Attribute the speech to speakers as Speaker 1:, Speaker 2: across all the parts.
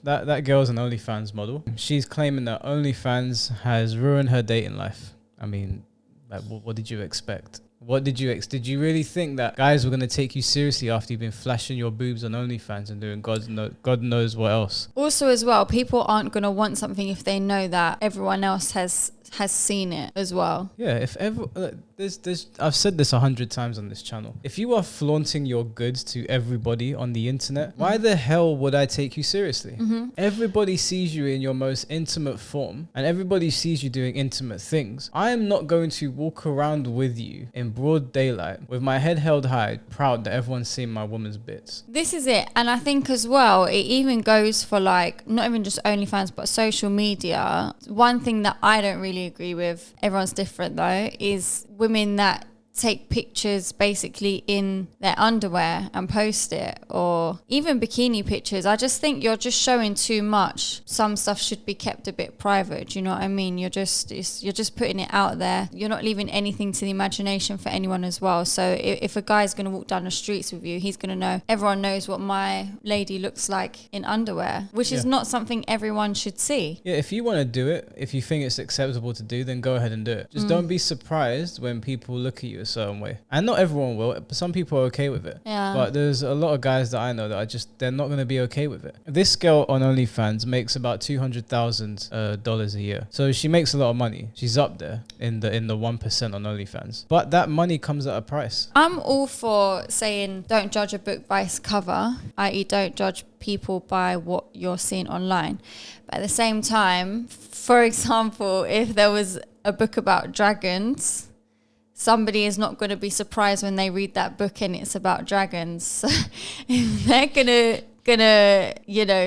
Speaker 1: That girl's an OnlyFans model. She's claiming that OnlyFans has ruined her dating life. I mean, like, what did you expect? Did you really think that guys were going to take you seriously after you've been flashing your boobs on OnlyFans and doing God knows what else?
Speaker 2: Also, as well, people aren't going to want something if they know that everyone else has seen it as well.
Speaker 1: Yeah, if ever I've said this 100 times on this channel. If you are flaunting your goods to everybody on the internet, why the hell would I take you seriously? Everybody sees you in your most intimate form, and everybody sees you doing intimate things. I am not going to walk around with you in broad daylight with my head held high, proud that everyone's seen my woman's bits.
Speaker 2: This is it. And I think as well, it even goes for like, not even just OnlyFans, but social media. One thing that I don't really agree with, everyone's different though, is women that take pictures basically in their underwear and post it, or even bikini pictures. I just think you're just showing too much. Some stuff should be kept a bit private. Do you know what I mean? You're just putting it out there. You're not leaving anything to the imagination for anyone as well. So if a guy's going to walk down the streets with you, he's going to know, everyone knows what my lady looks like in underwear, which is not something everyone should see.
Speaker 1: Yeah, if you want to do it, if you think it's acceptable to do, then go ahead and do it. Just don't be surprised when people look at you a certain way. And not everyone will, but some people are okay with it.
Speaker 2: Yeah.
Speaker 1: But there's a lot of guys that I know that they're not going to be okay with it. This girl on OnlyFans makes about $200,000 a year. So she makes a lot of money. She's up there in the 1% on OnlyFans. But that money comes at a price.
Speaker 2: I'm all for saying don't judge a book by its cover, i.e. don't judge people by what you're seeing online. But at the same time, for example, if there was a book about dragons, somebody is not going to be surprised when they read that book and it's about dragons. So if they're gonna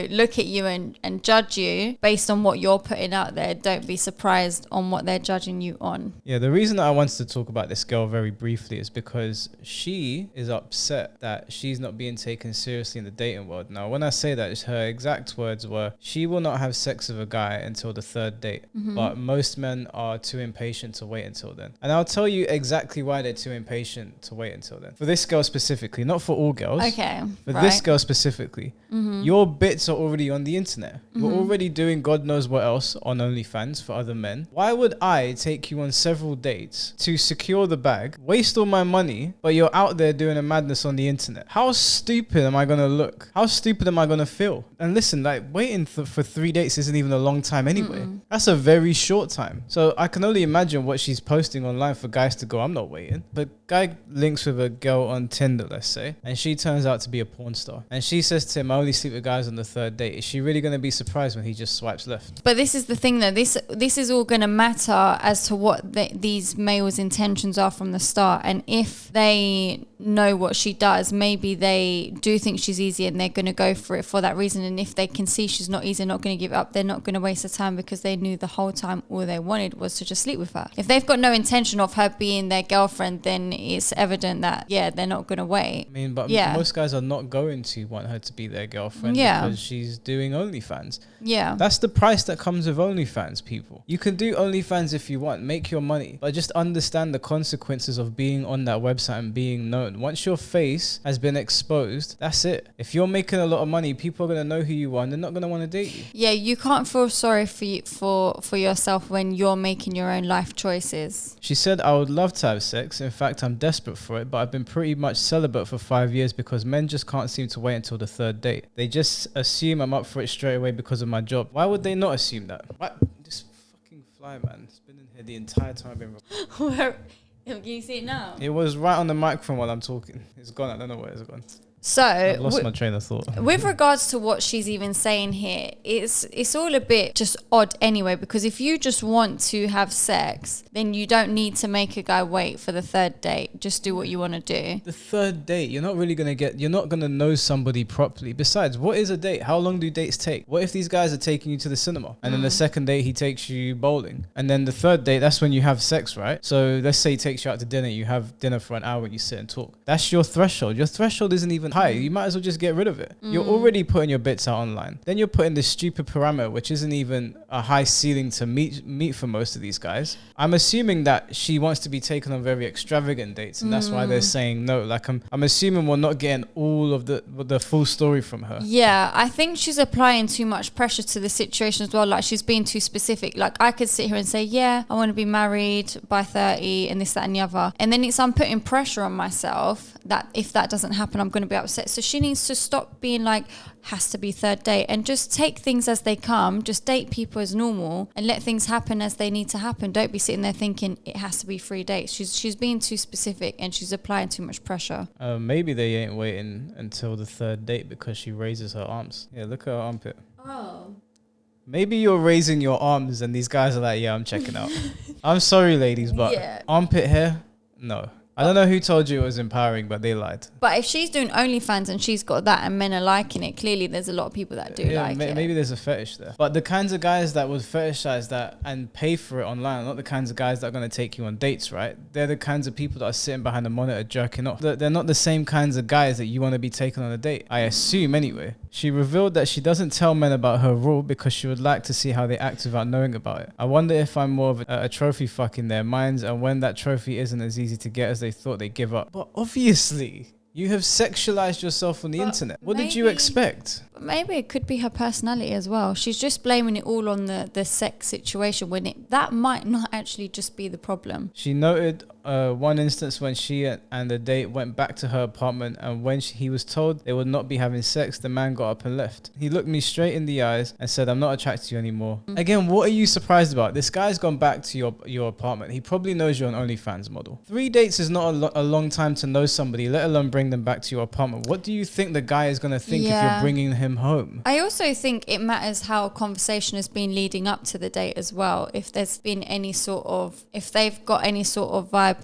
Speaker 2: look at you and judge you based on what you're putting out there, don't be surprised on what they're judging you on.
Speaker 1: Yeah, the reason that I wanted to talk about this girl very briefly is because she is upset that she's not being taken seriously in the dating world. Now, when I say that, her exact words were, she will not have sex with a guy until the third date, but most men are too impatient to wait until then. And I'll tell you exactly why they're too impatient to wait until then. For this girl specifically, not for all girls.
Speaker 2: Okay,
Speaker 1: For this girl specifically, your bits are already on the internet. You're already doing God knows what else on OnlyFans for other men. Why would I take you on several dates to secure the bag, waste all my money, but you're out there doing a madness on the internet? How stupid am I going to look? How stupid am I going to feel? And listen, like waiting for 3 dates isn't even a long time anyway. That's a very short time. So I can only imagine what she's posting online for guys to go, I'm not waiting. But guy links with a girl on Tinder, let's say, and she turns out to be a porn star. And she says to him, I only sleep with guys on the third date. Is she really going to be surprised when he just swipes left?
Speaker 2: But this is the thing though, this is all going to matter as to what these males' intentions are from the start. And if they know what she does, maybe they do think she's easy and they're going to go for it for that reason. And if they can see she's not easy, not going to give up, they're not going to waste their time because they knew the whole time all they wanted was to just sleep with her. If they've got no intention of her being their girlfriend, then it's evident that, they're not going to wait.
Speaker 1: I mean, but most guys are not going to want her to be their girlfriend because she's doing OnlyFans.
Speaker 2: Yeah.
Speaker 1: That's the price that comes with OnlyFans, people. You can do OnlyFans if you want, make your money, but just understand the consequences of being on that website and being known. Once your face has been exposed, that's it. If you're making a lot of money, people are going to know who you are and they're not going to want to date you. Yeah,
Speaker 2: you can't feel sorry for yourself when you're making your own life choices.
Speaker 1: She said, I would love to have sex. In fact, I'm desperate for it, but I've been pretty much celibate for 5 years because men just can't seem to wait until the third date. They just assume I'm up for it straight away because of my job. Why would they not assume that? What? This fucking fly, man. It's been in here the entire time I've been
Speaker 2: Where? Can you see it now?
Speaker 1: It was right on the microphone while I'm talking. It's gone. I don't know where it's gone.
Speaker 2: So
Speaker 1: I've lost my train of thought.
Speaker 2: With regards to what she's even saying here, it's all a bit just odd anyway, because if you just want to have sex, then you don't need to make a guy wait for the third date. Just do what you want to do.
Speaker 1: The third date, you're not going to know somebody properly. Besides, what is a date? How long do dates take? What if these guys are taking you to the cinema and then the second date he takes you bowling, and then the third date, that's when you have sex, right? So let's say he takes you out to dinner, you have dinner for an hour and you sit and talk. That's your threshold. Your threshold isn't even high, you might as well just get rid of it. You're already putting your bits out online. Then you're putting this stupid parameter, which isn't even a high ceiling to meet for most of these guys. I'm assuming that she wants to be taken on very extravagant dates, and that's why they're saying no. Like I'm assuming we're not getting all of the full story from her.
Speaker 2: Yeah, I think she's applying too much pressure to the situation as well. Like she's being too specific. Like I could sit here and say, yeah, I want to be married by 30 and this, that and the other. And then I'm putting pressure on myself that if that doesn't happen, I'm going to be upset. So she needs to stop being like, has to be third date, and just take things as they come. Just date people as normal and let things happen as they need to happen. Don't be sitting there thinking it has to be 3 dates. She's being too specific and she's applying too much pressure.
Speaker 1: Maybe they ain't waiting until the 3rd date because she raises her arms. Yeah, look at her armpit.
Speaker 2: Oh.
Speaker 1: Maybe you're raising your arms and these guys are like, yeah, I'm checking out. I'm sorry, ladies, but armpit hair, no. I don't know who told you it was empowering, but they lied.
Speaker 2: But if she's doing OnlyFans and she's got that and men are liking it, clearly there's a lot of people that do like it.
Speaker 1: Maybe there's a fetish there. But the kinds of guys that would fetishize that and pay for it online are not the kinds of guys that are going to take you on dates, right? They're the kinds of people that are sitting behind a monitor jerking off. They're not the same kinds of guys that you want to be taken on a date. I assume anyway. She revealed that she doesn't tell men about her rule because she would like to see how they act without knowing about it. I wonder if I'm more of a trophy fuck in their minds, and when that trophy isn't as easy to get as they thought, they give up. But obviously, you have sexualized yourself on the internet. What did you expect?
Speaker 2: Maybe it could be her personality as well. She's just blaming it all on the sex situation when that might not actually just be the problem.
Speaker 1: She noted one instance when she and the date went back to her apartment, and when he was told they would not be having sex, the man got up and left. He looked me straight in the eyes and said, I'm not attracted to you anymore. Again, what are you surprised about? This guy's gone back to your apartment. He probably knows you're an OnlyFans model. 3 dates is not a long time to know somebody, let alone bring them back to your apartment. What do you think the guy is going to think if you're bringing him home?
Speaker 2: I also think it matters how conversation has been leading up to the date as well. If there's been if they've got any sort of vibe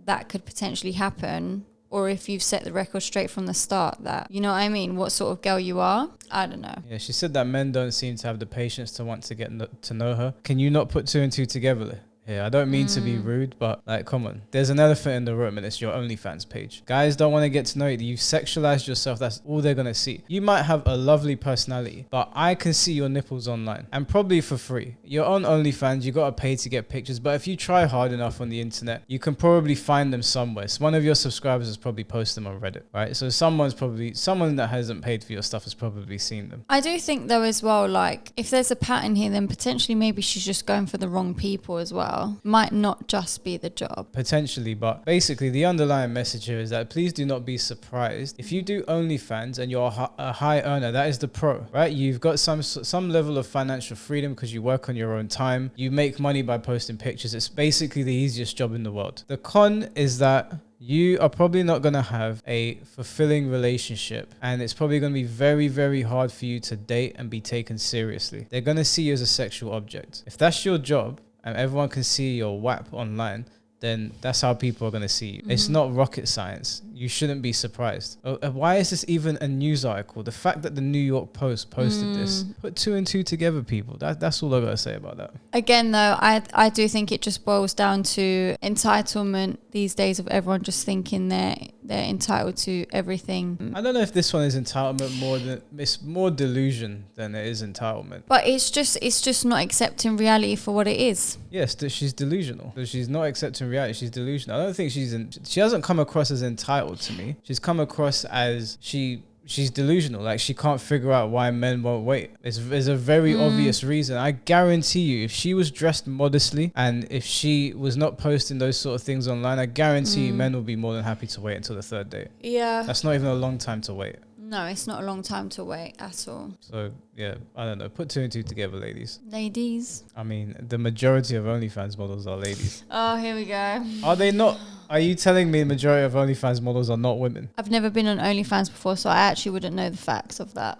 Speaker 2: that could potentially happen, or if you've set the record straight from the start that, you know what I mean, what sort of girl you are. I don't know. Yeah,
Speaker 1: she said that men don't seem to have the patience to want to get to know her. Can you not put 2 and 2 together? Yeah, I don't mean to be rude, but like, come on. There's an elephant in the room and it's your OnlyFans page. Guys don't want to get to know you. You've sexualized yourself. That's all they're going to see. You might have a lovely personality, but I can see your nipples online and probably for free. You're on OnlyFans. You got to pay to get pictures, but if you try hard enough on the internet, you can probably find them somewhere. So one of your subscribers has probably posted them on Reddit, right? So someone that hasn't paid for your stuff has probably seen them.
Speaker 2: I do think though as well, like if there's a pattern here, then potentially maybe she's just going for the wrong people as well. Might not just be the job.
Speaker 1: Potentially, but basically the underlying message here is that please do not be surprised. If you do OnlyFans and you're a high earner, that is the pro, right? You've got some level of financial freedom because you work on your own time. You make money by posting pictures. It's basically the easiest job in the world. The con is that you are probably not going to have a fulfilling relationship, and it's probably going to be very, very hard for you to date and be taken seriously. They're going to see you as a sexual object. If that's your job and everyone can see your WAP online, then that's how people are going to see you. It's not rocket science. You shouldn't be surprised. Why is this even a news article? The fact that the New York Post posted this. Put 2 and 2 together, people. That's all I got to say about that.
Speaker 2: Again, though, I do think it just boils down to entitlement these days of everyone just thinking they're entitled to everything.
Speaker 1: I don't know if this one is entitlement it's more delusion than it is entitlement.
Speaker 2: But it's just not accepting reality for what it is.
Speaker 1: Yes, she's delusional. So she's not accepting reality. She's delusional. I don't think she hasn't come across as entitled to me. She's come across as she's delusional. Like she can't figure out why men won't wait. There's a very obvious reason. I guarantee you, if she was dressed modestly and if she was not posting those sort of things online, I guarantee you men will be more than happy to wait until the 3rd date.
Speaker 2: Yeah.
Speaker 1: That's not even a long time to wait.
Speaker 2: No, it's not a long time to wait at all.
Speaker 1: So, yeah, I don't know. Put 2 and 2 together, ladies.
Speaker 2: Ladies.
Speaker 1: I mean, the majority of OnlyFans models are ladies.
Speaker 2: Oh, here we go.
Speaker 1: Are they not? Are you telling me the majority of OnlyFans models are not women?
Speaker 2: I've never been on OnlyFans before, so I actually wouldn't know the facts of that.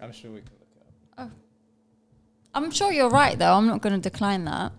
Speaker 1: I'm sure we can look it up.
Speaker 2: Oh. I'm sure you're right, though. I'm not going to decline that.